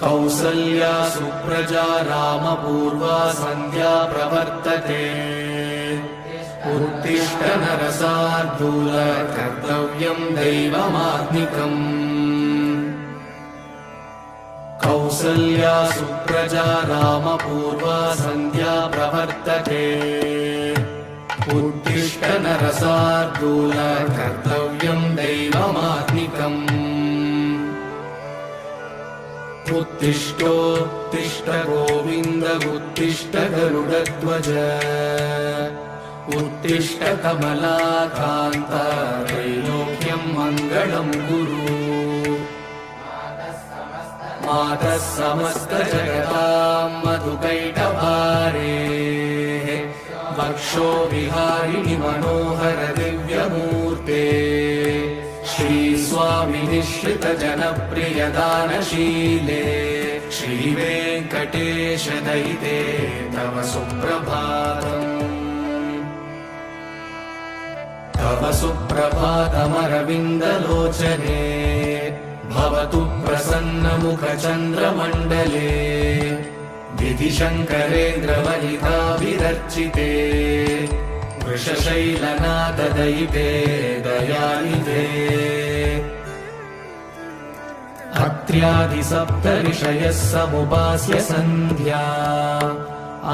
कौसल्या सुप्रजा रामपूर्वा सन्ध्या प्रवर्तते उत्तिष्ठ नरसार्दूल कर्तव्यम् दैवमात्मिकम् कौसल्या सुप्रजा रामपूर्वा सन्ध्या प्रवर्तते उत्तिष्ठ नरसार्दूल कर्तव्यम् दैवमात्मिकम् उत्तिष्ठोत्तिष्ठ गोविन्द उत्तिष्ठ गरुडध्वज उत्तिष्ठ कमलाकान्त त्रैलोक्यम् मङ्गलम् कुरु मातः समस्त जगताम् मधुकैटभारे वक्षो विहारिणि मनोहर दिव्यमूर्ते श्रीस्वामि निःश्रित जनप्रिय दानशीले श्रीवेङ्कटेश दयिते तव सुप्रभातम् तव सुप्रभातमरविन्दलोचने भवतु प्रसन्नमुखचन्द्रमण्डले विधिशङ्करेन्द्रवनिताभिरर्चिते वृषशैलनाथ दयिते दयानिधे अत्र्यादिसप्तऋषयः समुपास्य सन्ध्या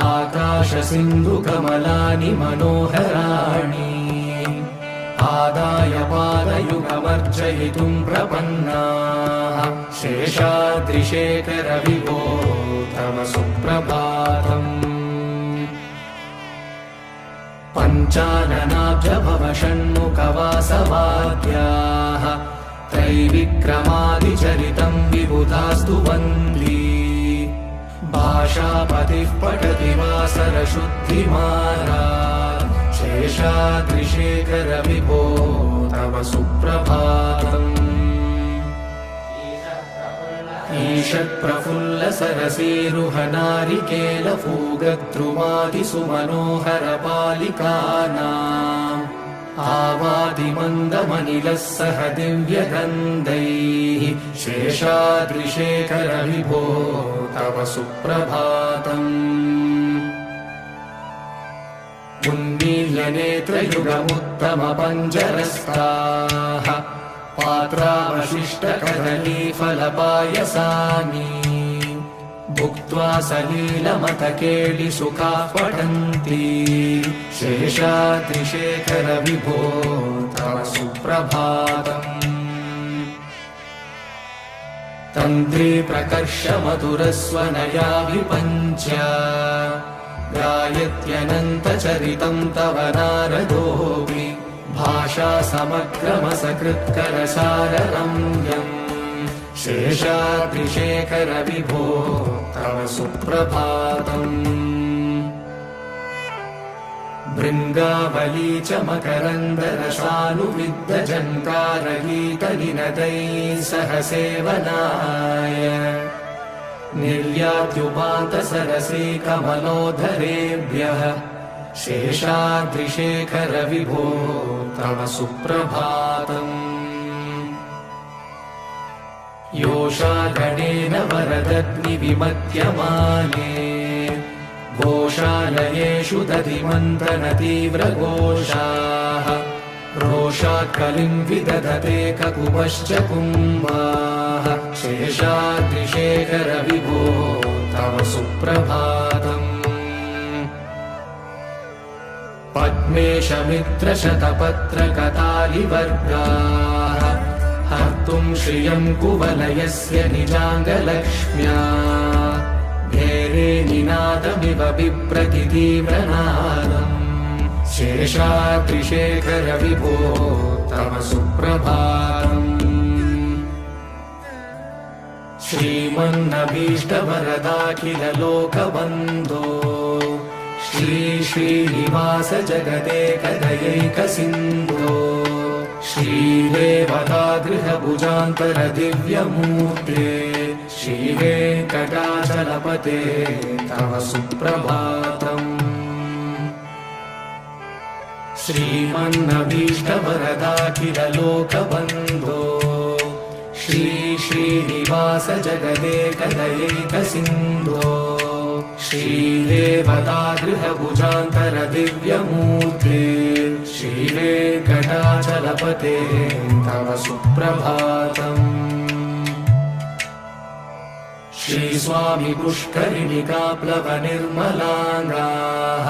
आकाशसिन्धुकमलानि मनोहराणि आदाय पादयुगमर्चयितुम् प्रपन्नाः शेषाद्रिशेखर विभो तव सुप्रभातम् पञ्चाननाब्जभव षण्मुखवासवाद्याः त्रैविक्रमादिचरितम् विबुधास्तु वन्दी भाषापतिः पठति वासरशुद्धिमारात् शेषाद्रिशेखर विभो तव सुप्रभातम् ईषत्प्रफुल्ल सरसीरुहनारिकेलफूगद्रुमादिसुमनोहर पालिकानाम् आवादिमन्दमनिलः सह दिव्यगन्धैः शेषाद्रिशेखर विभो तव सुप्रभातम् उन्मील्यनेत्रयुगमुत्तमपञ्जरस्ताः पात्रावशिष्टकदलीफलपायसानि भुक्त्वा सलीलमतकेलिसुखाः पठन्ति शेषाद्रिशेखर विभो तव सुप्रभातम् तन्त्री प्रकर्ष मधुरस्वनया विपञ्च गायत्यनन्तचरितम् तव नारदोऽपि भाषा समग्रमसकृत्करसाररम्यम् शेषाद्रिशेखर विभो तव सुप्रभातम् भृङ्गावली च मकरन्दरसानुविद्धजन्कारगीतनिनदैः सह सेवनाय निर्यात्युपान्तसरसी कमलोधरेभ्यः शेषाद्रिशेखर विभो तव सुप्रभातम् योषागणेन वरदग्निविमध्यमाने घोषालयेषु दधिमन्थनतीव्रघोषाः रोषात् कलिम् विदधते ककुपश्च कुम्भाः शेषाद्रिशेखर विभो तव सुप्रभातम् पद्मेशमित्रशतपत्रकतालिवर्गाः हर्तुम् श्रियम् कुवलयस्य निजाङ्गलक्ष्म्या भेरे निनादमिव बिभ्रति तीव्रनादम् शेषाद्रिशेखर विभो तव सुप्रभातम् श्रीमन्नभीष्टवरदाखिल लोकबन्धो श्री श्रीनिवास जगदेकदयैकसिन्धो श्रीदेवतागृहभुजान्तर दिव्यमूर्ते श्रीवेङ्कटाचलपते तव सुप्रभातम् श्रीमन्नभीष्टवरदाखिल लोकबन्धो श्री श्रीनिवास जगदेकदयैक सिन्धो श्रीदेवता गृहभुजान्तर दिव्यमूर्ते श्रीवेङ्कटाचलपते तव सुप्रभातम्। श्रीस्वामी पुष्करिणिकाप्लवनिर्मलाङ्गाः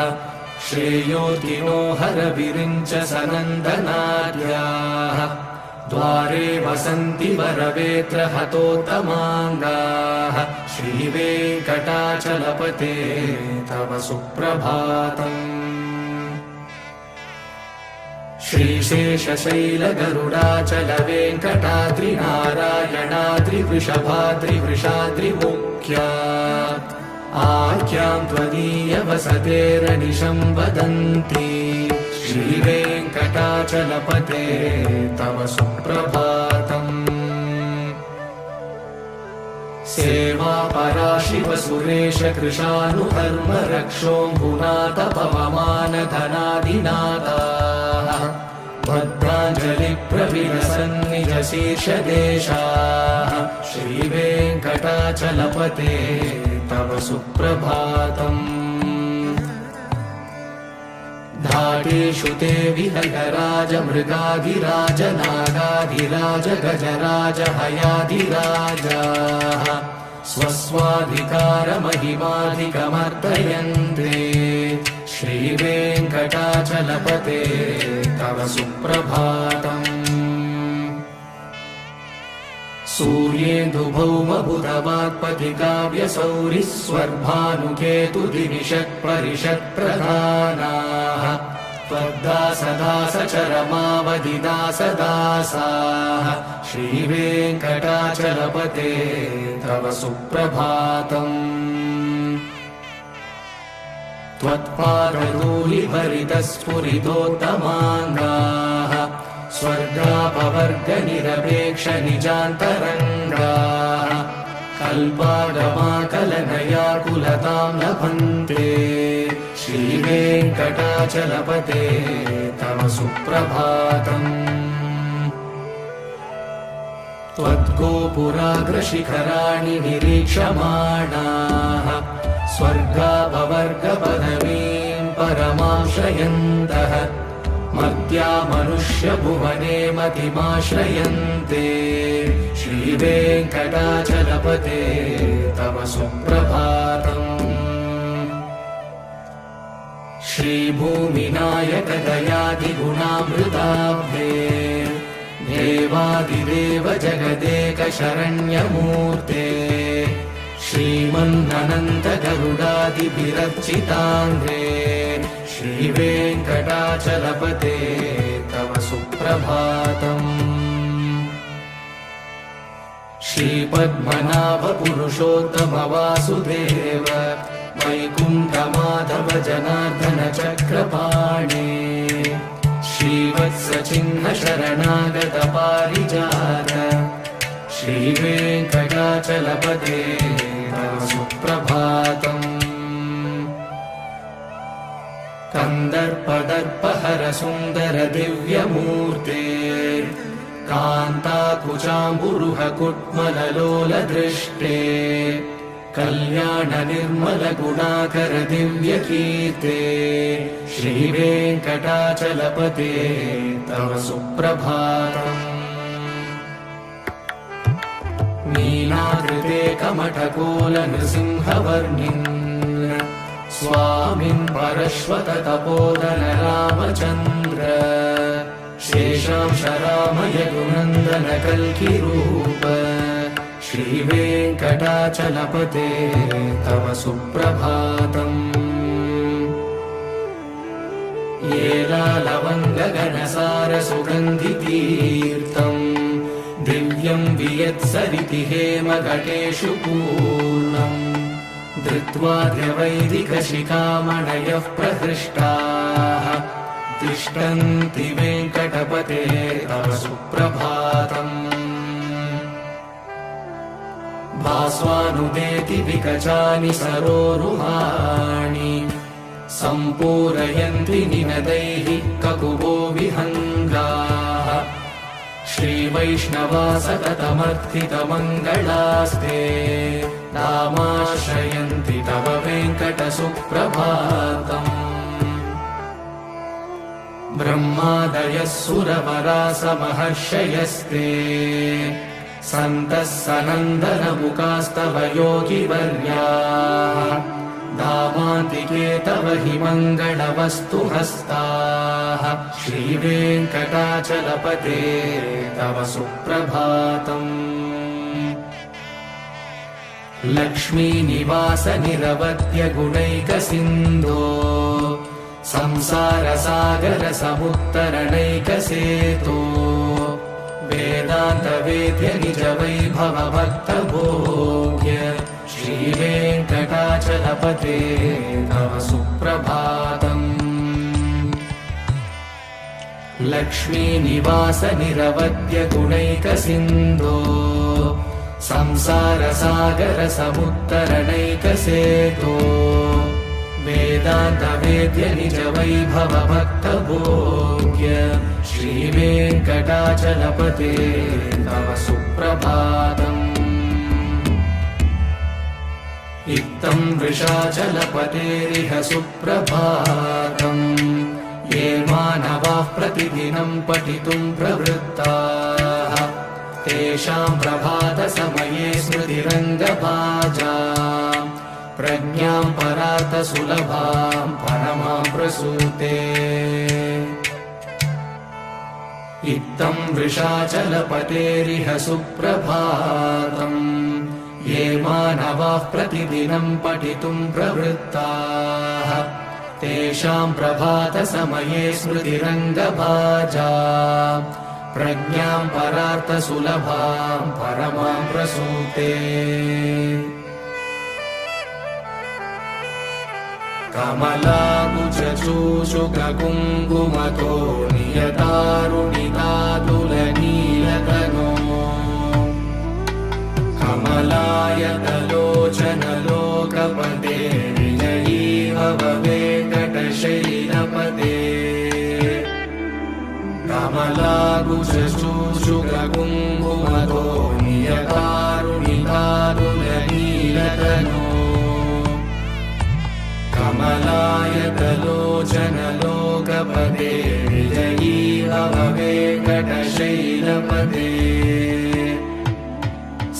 श्रेयोतिनो हरविरिञ्च सनन्दनाद्याः द्वारे वसन्ति वरवेत्र हतोत्तमाङ्गाः श्रीवेङ्कटाचलपते तव सुप्रभातम्। श्रीशेषशैलगरुडाचल वेङ्कटाद्रिनारायणाद्रिवृषभाद्रिवृषाद्रिमुख्या आख्यां त्वदीयवसतेरनिशं वदन्ति श्रीवेङ्कटाचलपते तव सुप्रभातम्। सेवा पराशिव सुरेश कृशानुधर्म रक्षोऽम्बुनाथ पवमानधनादिनाथाः भद्राञ्जलि प्रविलसन्निज शीर्षदेशाः श्रीवेङ्कटाचलपते तव सुप्रभातम्। धाटेषु ते विहगराज मृगाधिराज नागाधिराज गजराज हयाधिराजाः स्वस्वाधिकारमहिमाधिकमर्दयन्ते श्रीवेङ्कटाचलपते तव सुप्रभातम्। सूर्येन्दुभौमबुधवाक्पतिकाव्यसौरिस्वर्भानुकेतुदिविषत्परिषत्प्रधानाः त्वद्दासदासचरमावधिदासदासाः श्रीवेङ्कटाचलपते तव सुप्रभातम्। त्वत्पादधूलिभरितस्फुरितोत्तमाङ्गाः स्वर्गापवर्गनिरपेक्ष निजान्तरङ्गाः कल्पागमाकलनयाकुलतां लभन्ते श्रीवेङ्कटाचलपते तव सुप्रभातम्। त्वद्गोपुराग्रशिखराणि निरीक्षमाणाः स्वर्गापवर्गपदवीं परमाश्रयन्तः मर्त्या मनुष्यभुवने मतिमाश्रयन्ते श्रीवेङ्कटाचलपते तव सुप्रभातम्। श्रीभूमिनायक दयादिगुणामृताब्धे देवादिदेव जगदेक शरण्यमूर्ते श्रीमन्ननन्त गरुडादिभिरर्चिताङ्घ्रे श्रीवेङ्कटाचलपते तव सुप्रभातम्। श्रीपद्मनाभ पुरुषोत्तम वासुदेव वैकुण्ठमाधव जनार्दन चक्रपाणे श्रीवत्सचिह्न शरणागत पारिजात श्रीवेङ्कटाचलपते तव सुप्रभातम्। कन्दर्पदर्पहर सुन्दर दिव्यमूर्ते कान्ताकुचाम्बुरुह कुट्मललोलदृष्टे कल्याण निर्मल गुणाकर दिव्यकीर्ते श्रीवेङ्कटाचलपते तव सुप्रभातम्। नीलाकृते कमठकोल नृसिंहवर्णिन् स्वामिन् परश्वत तपोधन रामचन्द्र शेषांश राम यदुनन्दन कल्किरूप श्रीवेङ्कटाचलपते तव सुप्रभातम्। येलालवङ्गगणसार सुगन्धितीर्थम् दिव्यं वियत्सरिति हेमघटेषु पूर्णम् धृत्वा द्यवैदिकशिखामणयः प्रहृष्टाः तिष्ठन्ति वेङ्कटपते तव सुप्रभातम्। भास्वानुदेति विकचानि सरोरुहाणि सम्पूरयन्ति निनदैः ककुभो विहङ्गाः श्रीवैष्णवा सततमर्थितमङ्गलास्ते नामाश्रयन्ति तव वेङ्कटसुप्रभातम् ब्रह्मादयः सुरवरासमहर्षयस्ते सन्तः सनन्दनमुखास्तव योगिवर्याः दामान्तिके तव हि मङ्गलवस्तु हस्ताः श्रीवेङ्कटाचलपते तव सुप्रभातम् लक्ष्मीनिवास निरवध्य गुणैकसिन्धो संसारसागर समुत्तरणैकसेतो वेदान्तवेद्य निज वैभव भक्तभोग्य श्रीवेङ्कटाचलपते तव सुप्रभातम् लक्ष्मीनिवास निरवध्य गुणैकसिन्धो संसारसागर समुत्तरणैकसेतो वेदान्तवेद्य निज वैभव भक्तभोग्य श्रीवेङ्कटाचलपते तव सुप्रभातम् इत्थं वृषाचलपतेरिह सुप्रभातम् ये मानवाः प्रतिदिनं पठितुं प्रवृत्ताः तेषां प्रभातसमये स्मृतिरङ्गभाजाम् प्रज्ञां परार्थसुलभां परमां प्रसूते इत्थं वृषाचलपतेरिह सुप्रभातम् ये मानवाः प्रतिदिनं पठितुं प्रवृत्ताः तेषां प्रभातसमये स्मृतिरङ्गभाजाम् प्रज्ञां परार्थसुलभां परमां प्रसूते कमलाकुचूषुककुङ्कुमतो नियतारुणितातुलनीलतनो कमलायतलोचनलोकपते विजयी भव वेङ्कटशैलपते कमलाकुचूषुककुङ्कुमतो नियतारुणितातुलनीलतनो कमलायतलोचनलोकपते विजयी भव वेङ्कटशैलपते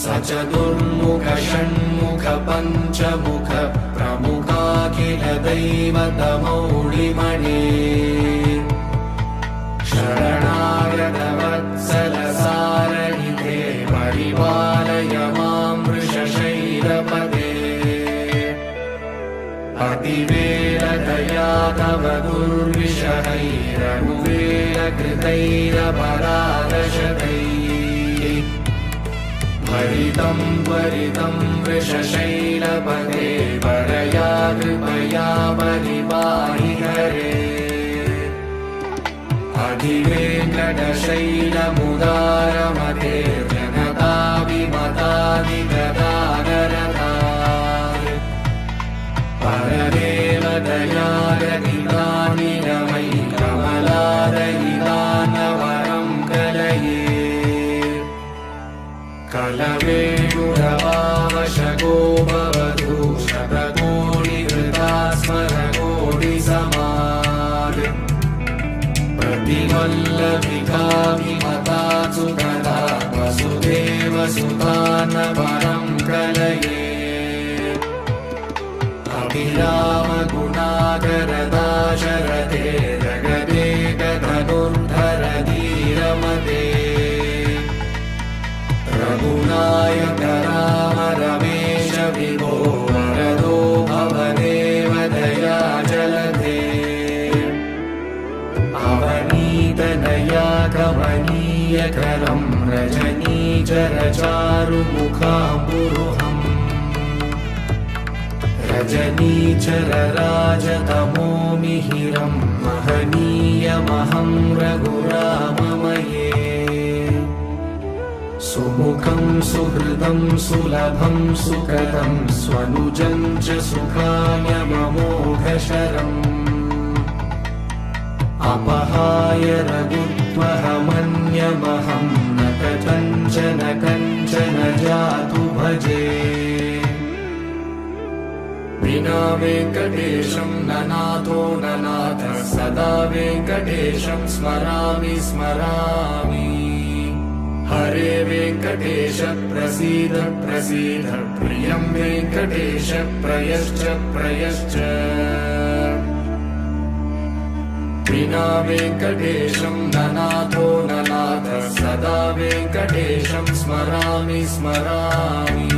स चतुर्मुख षण्मुख पञ्चमुख प्रमुखाखिल दैवतमौळिमणे शरणागतवत्सल सारनिधे परिपालय मां वृषशैलपते अतिवेलदया तव दुर्विषहैरनुवेलकृतैरपरादशतैः भरितं त्वरितं वृषशैलपते परया कृपया परिपाहि हरे अधिवेङ्कटशैलमुदारमते जनता विमतादिगदानरता परदेवदयारहितानि रमै कमलारहितानवरं कलये कलवेणुरवावशको भवतु शतकोटिहृता स्मरकोटिसमाद् प्रतिवल्लभिकाभिमतासु तदा वसुदेवसुतानवरं कलये अभिरामगुणाकरदाशरथे जगदेकधनुर्धर धीरमते रघुनायक राम रमेश विभो वरदो भवदेव दया जलधे अवनीतनया कमनीयकरं रजनीचरचारुमुखाम्बुरुहम् रजनीचरराजतमो मिहिरं महनीयमहं रघुराममये सुमुखं सुहृदं सुलभं सुकरं स्वनुजं च सुखायममोघशरम् अपहाय रघुत्व त्वहमन्यमहं न कथञ्चन कञ्चन जातु भजे। विना वेङ्कटेशं ननाथो ननाथः सदा वेङ्कटेशं स्मरामि स्मरामि। हरे वेङ्कटेश प्रसीद प्रसीद प्रियं वेङ्कटेश प्रयश्च प्रयश्च। विना वेङ्कटेशं ननाथो ननाथः सदा वेङ्कटेशं स्मरामि स्मरामि।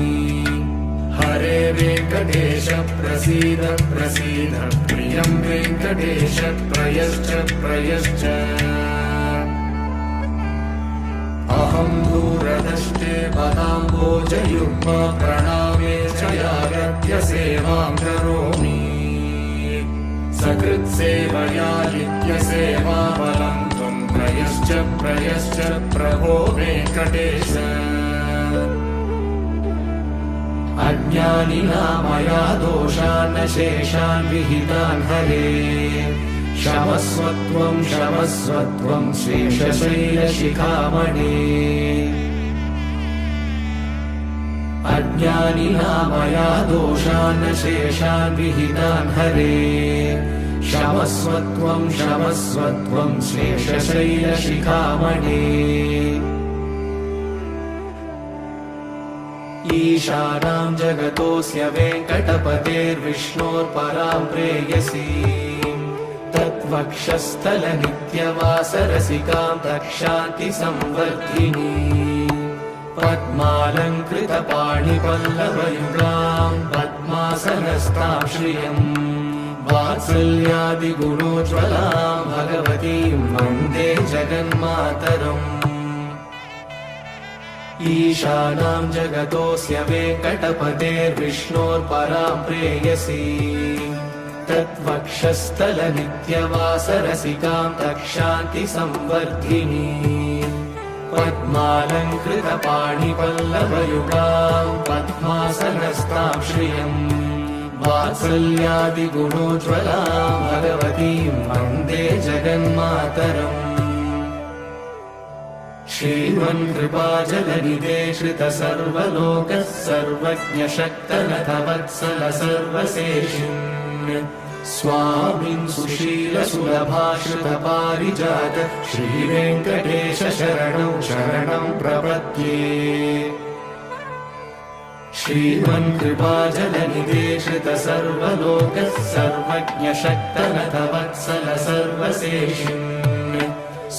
हरे वेङ्कटेश प्रसीद प्रसीद प्रियं वेङ्कटेश प्रयश्च प्रयश्च। अहं दूरदृष्टे पदाम्बोजयुग्म प्रणामे च यागत्य सेवां करोमि। सकृत्सेवया नित्यसेवाफलं त्वं प्रयश्च प्रयश्च प्रभो वेङ्कटेश। अज्ञानिना मया दोषान् शेषान् विहितान् हरे क्षमस्वत्वं क्षमस्वत्वं शेषशैलशिखामणे। अज्ञानिना मया दोषान् शेषान् विहितान् हरे क्षमस्वत्वं क्षमस्वत्वं शेषशैलशिखामणे। ईशानां जगतोऽस्य वेङ्कटपतेर्विष्णोर्परां प्रेयसीं तत्वक्षस्थलनित्यवासरसिकां तक्षान्तिसंवर्धिनी। पद्मालङ्कृतपाणिपल्लवयुगां पद्मासनस्तां श्रियं वात्सल्यादिगुणोज्ज्वलां भगवतीं वन्दे जगन्मातरम्। ईशानां जगतोऽस्य वेङ्कटपतेर्विष्णोर्परां प्रेयसीं तत्वक्षस्थलनित्यवासरसिकां तक्षान्तिसंवर्धिनी। पद्मालङ्कृतपाणिपल्लवयुगां पद्मासनस्तां श्रियं वात्सल्यादिगुणोज्ज्वलां भगवतीं वन्दे जगन्मातरम्। श्रीमन्कृपाजलनिधे श्रितसर्वलोकः सर्वज्ञशक्तनथवत्सल सर्वशेषिन् स्वामिन् सुशीलसुलभाश्रितपारिजात श्रीवेङ्कटेश शरणं शरणं प्रपद्ये। श्रीमन्कृपाजलनिधे श्रितसर्वलोकः सर्वज्ञशक्तनथवत्सल सर्वशेषिन्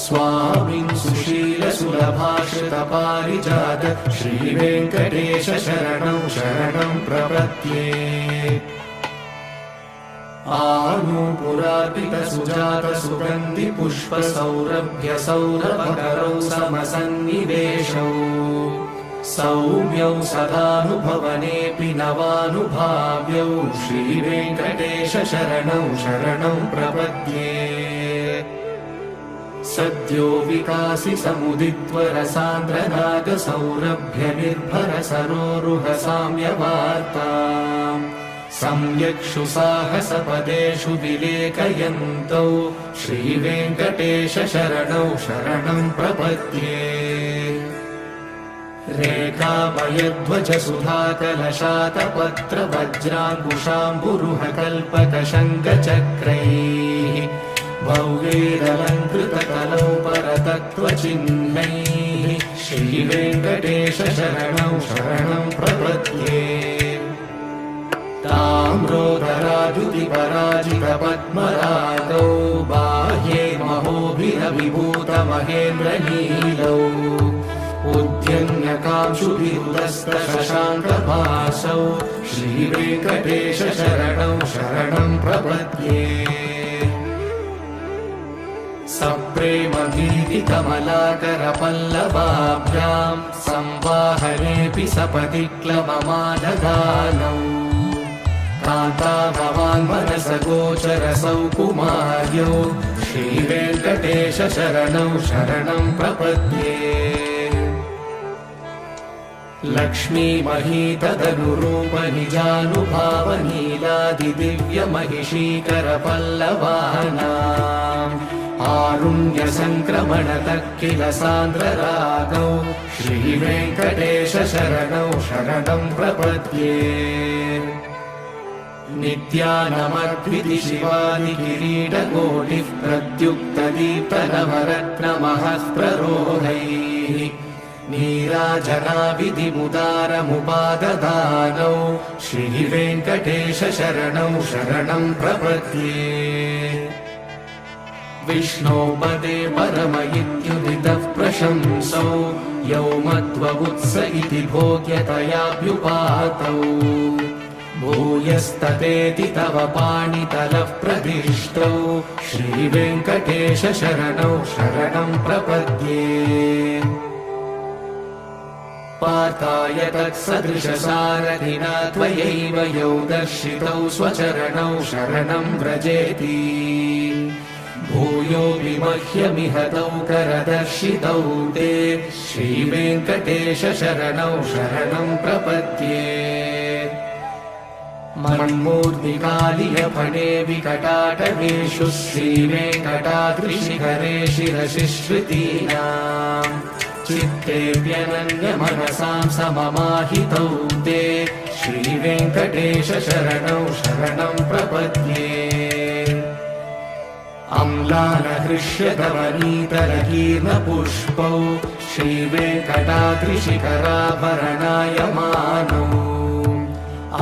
स्वामिन् सुशीलसुलभाश्रितपारिजात श्रीवेङ्कटेश शरणं शरणं प्रपद्ये। आनूपुरार्पितसुजातसुगन्धिपुष्पसौरभ्यसौरभकरौ समसन्निवेशौ सौम्यौ सदानुभवनेऽपि नवानुभाव्यौ श्रीवेङ्कटेश शरणं शरणं प्रपद्ये। सद्यो विकासि समुदित्वरसान्द्रनागसौरभ्यनिर्भरसरोरुहसाम्यवार्ताम् सम्यक्षु साहसपदेषु विलेखयन्तौ श्रीवेङ्कटेश शरणौ शरणं प्रपद्ये। रेखामयध्वजसुधाकलशातपत्रवज्राङ्कुशाम्बुरुहकल्पकशङ्खचक्रैः भव्यैरलङ्कृतकलौ परतत्त्वचिह्नैः श्रीवेङ्कटेश शरणं शरणं प्रपद्ये। ताम्रोदराद्युतिपराजितपद्मरागौ बाह्ये महोभिरविभूतमहेन्द्रनीलौ उद्यन्यकांशुभिरुदस्तशशाङ्कभासौ श्रीवेङ्कटेश शरणं शरणं प्रपद्ये। सप्रेमभीतिकमलाकरपल्लवाभ्यां संवाहनेऽपि सपदि क्लबमादधानौ कान्ता भवान् मनसगोचरसौ कुमार्यौ श्रीवेङ्कटेश शरणं शरणं प्रपद्ये। लक्ष्मीमहीतदनुरूपनिजानुभावनीलादिदिव्यमहिषीकरपल्लवानाम् आरुण्यसङ्क्रमणतः किल सान्द्ररागौ श्रीवेङ्कटेश शरणौ शरणं प्रपद्ये नित्यानमद्विति शिवादिकिरीटकोटिः प्रत्युक्तदीप्तनवरत्नमः प्ररोहैः नीराजनाविधिमुदारमुपाददानौ श्रीवेङ्कटेश शरणौ शरणं प्रपद्ये विष्णोपदे परम इत्युदितः प्रशंसौ यौ मध्ववुत्स इति भोग्यतयाभ्युपातौ भूयस्ततेति तव पाणितलः प्रदिष्टौ श्रीवेङ्कटेश शरणौ शरणं प्रपद्ये पार्थाय तत्सदृशसारथिना त्वयैव यौ दर्शितौ स्वचरणौ शरणं व्रजेति भूयोऽपि मह्यमिह तौ करदर्शितौ ते श्रीवेङ्कटेश शरणौ शरणं प्रपद्ये मन्मूर्तिकालियफणे विकटाटवेषु श्रीवेङ्कटाद्रिशिखरे शिरसिश्रुतीनाम् चित्तेऽप्यनन्यमनसां सममाहितौ ते श्रीवेङ्कटेश शरणौ शरणं प्रपद्ये अम्लानहृष्यतवनीतरकीर्णपुष्पौ श्रीवेङ्कटाद्रिशिखराभरणायमानौ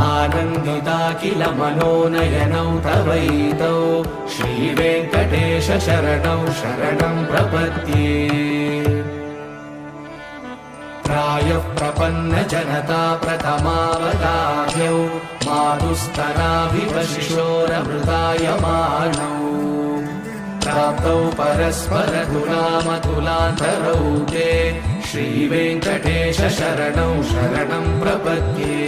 आनन्दिता किल मनोनयनौ तवैतौ श्रीवेङ्कटेश शरणौ शरणं प्रपद्ये प्रायः प्रपन्नजनता प्रथमावताह्यौ मातुस्तराभिव शिशोरमृतायमानौ प्राप्तौ परस्परतुलामतुलान्तरौ ते श्रीवेङ्कटेश शरणौ शरणं प्रपद्ये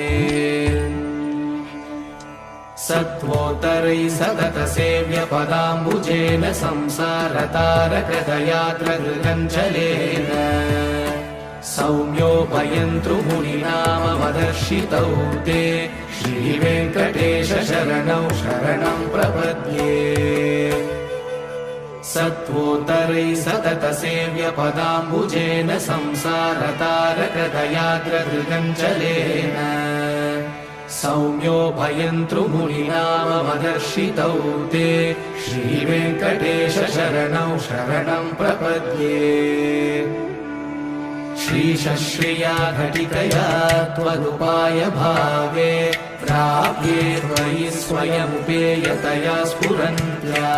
सत्त्वोत्तरैः सततसेव्यपदाम्बुजेन संसारतारकदयाद्रगृहञ्जलेन सौम्योपयन्तृमुनिनामवदर्शितौ ते श्रीवेङ्कटेश शरणौ शरणं प्रपद्ये सत्त्वोत्तरैः सततसेव्यपदाम्बुजेन संसारतारकदयाद्रगृहञ्जलेन सौम्योभयन्तृमुनिनामवदर्शितौ ते श्रीवेङ्कटेश शरणौ शरणं प्रपद्ये श्रीशश्रिया घटिकया त्वदुपाय भावे प्राप्ये त्वयि स्वयमुपेयतया स्फुरन्त्या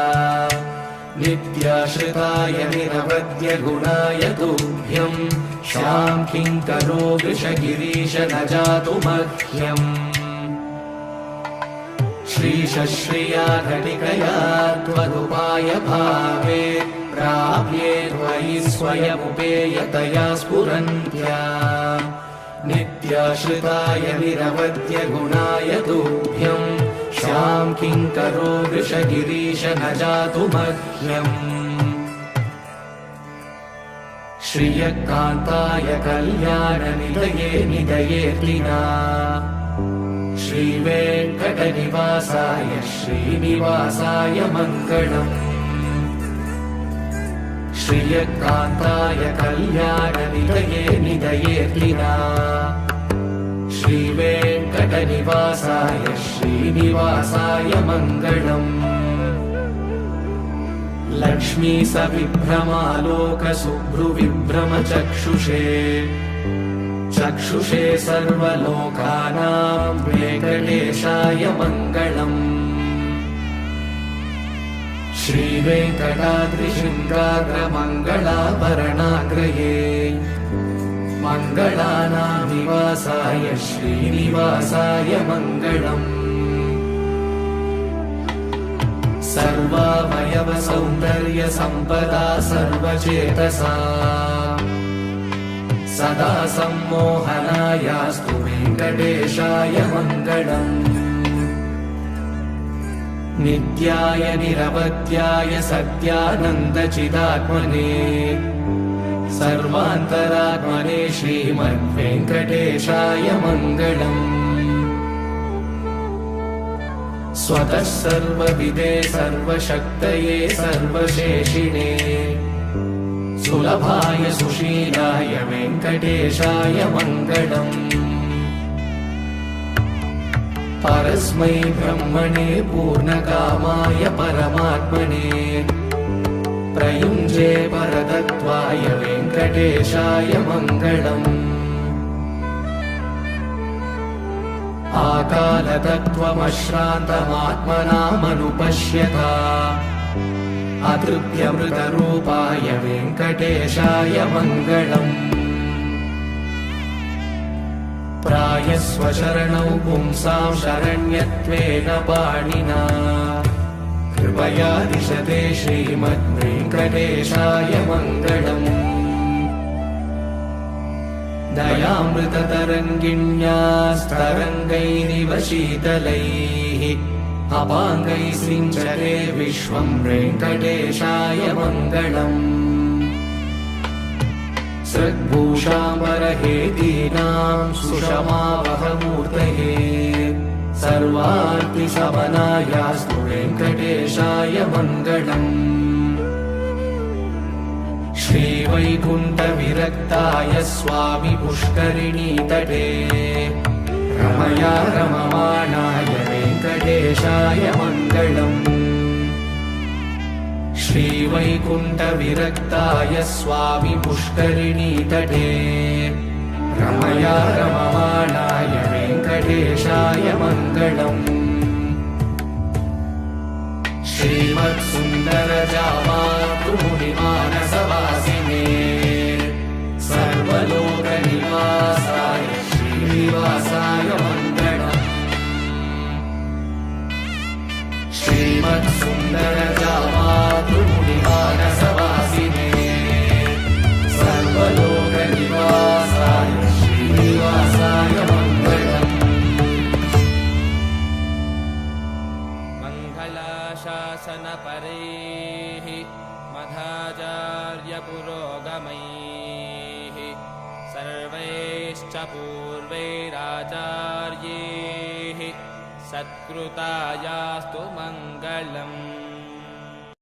नित्याश्रिताय निरवद्य गुणाय तुभ्यं शां किङ्करो वृषगिरीश न जातु मह्यम् श्रीशश्रिया घटिकया त्वदुपाय भावे प्राप्ये त्वयि स्वयमुपेयतया स्फुरन्त्या नित्याश्रिताय निरवद्य गुणाय तुभ्यं शां किङ्करो वृषगिरीश न जातु मह्यम् श्रियकान्ताय कल्याणनिलये निलयेऽर्तिना श्रीवेङ्कटनिवासाय श्रीनिवासाय मङ्गलम् श्रियकान्ताय कल्याणनिलये निलयेऽर्तिना श्रीवेङ्कटनिवासाय श्रीनिवासाय मङ्गलम् लक्ष्मी सविभ्रमालोकशुभ्रुविभ्रमचक्षुषे चक्षुषे सर्वलोकानां वेङ्कटेशाय मङ्गलम् श्रीवेङ्कटाद्रिशृङ्गाग्रमङ्गलाभरणाग्रये मङ्गलानां निवासाय श्रीनिवासाय मङ्गलम् सर्वावयव सौन्दर्य सम्पदा सर्वचेतसा सदा सम्मोहनायास्तु वेङ्कटेशाय मङ्गलम् नित्याय निरवध्याय सत्यानन्दचिदात्मने सर्वान्तरात्मने श्रीमद्वेङ्कटेशाय मङ्गलम् स्वतः सर्वविदे सर्वशक्तये सर्वशेषिणे सुलभाय सुशीलाय वेङ्कटेशाय मङ्गलम् परस्मै ब्रह्मणे पूर्णकामाय परमात्मने प्रयुञ्जे परतत्त्वाय वेङ्कटेशाय मङ्गलम् आकालतत्त्वमश्रान्तमात्मनामनुपश्यता अतृप्यमृतरूपाय वेङ्कटेशाय मङ्गलम् प्रायस्वशरणौ पुंसां शरण्यत्वेन पाणिना कृपया दिशते श्रीमद्वेङ्कटेशाय मङ्गलम् दयामृततरङ्गिण्यास्तरङ्गैरिव शीतलैः अपाङ्गैः सिञ्चते विश्वं वेङ्कटेशाय मङ्गलम् सद्भूषाम्बरहेतीनां सुषमावहमूर्तये सर्वार्तिशमनायास्तु वेङ्कटेशाय मङ्गलम् श्रीवैकुण्ठविरक्ताय स्वामि पुष्करिणीतटे रमया रममाणाय वेङ्कटेशाय मङ्गलम् श्रीवैकुण्ठविरक्ताय स्वामि पुष्करिणीतटे रमया रममाणाय वेङ्कटेशाय मङ्गलम् श्रीमत्सुन्दरजामातृमुनिमानसवासिने सर्वलोकनिवासाय श्रीनिवासाय मङ्गलम् श्रीमत्सुन्दरजामातृमुनिमानसवासिने सर्वलोकनिवासाय श्रीनिवासाय मङ्गलम् शासनपरैः मध्वाचार्यपुरोगमैः सर्वैश्च पूर्वैराचार्यैः सत्कृतायास्तु मङ्गलम्।